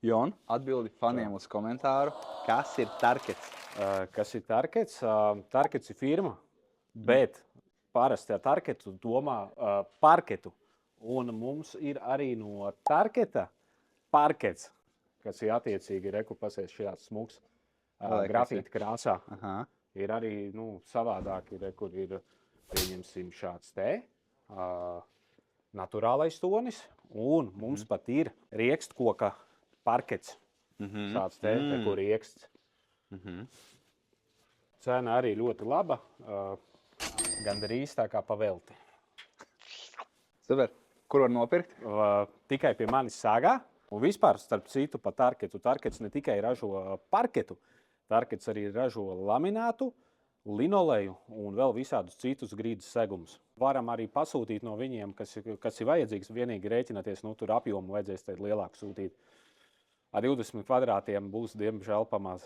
Jon, atbildi faniem uz komentāru. Kas ir tarkets? Kas ir tarkets? Tarkets ir firma, bet parasti ar tarketu domā parketu. Un mums ir arī no tarketa parkets, kas ir attiecīgi rekupasies šajās smuks grafīta krāsā. Aha. Ir arī savādāk, kur ir, pieņemsim, šāds te naturālais tonis, un mums pat ir riekstkoka parkets. Šāds te, kur rieksts. Cena arī ļoti laba, gandrīz tā kā pavelti. Super. Kur var nopirkt? Tikai pie manis Sāgā. Un vispār, starp citu, pa tarketu. Tarkets ne tikai ražo parketu, tarkets arī ražo laminātu, linoleju un vēl visādus citus grīdas segumus. Varam arī pasūtīt no viņiem, kas ir vajadzīgs. Vienīgi rēķināties, tur apjomu vajadzēs lielāku sūtīt. Ar 20 kvadrātiem būs, diemžēl, pamaz.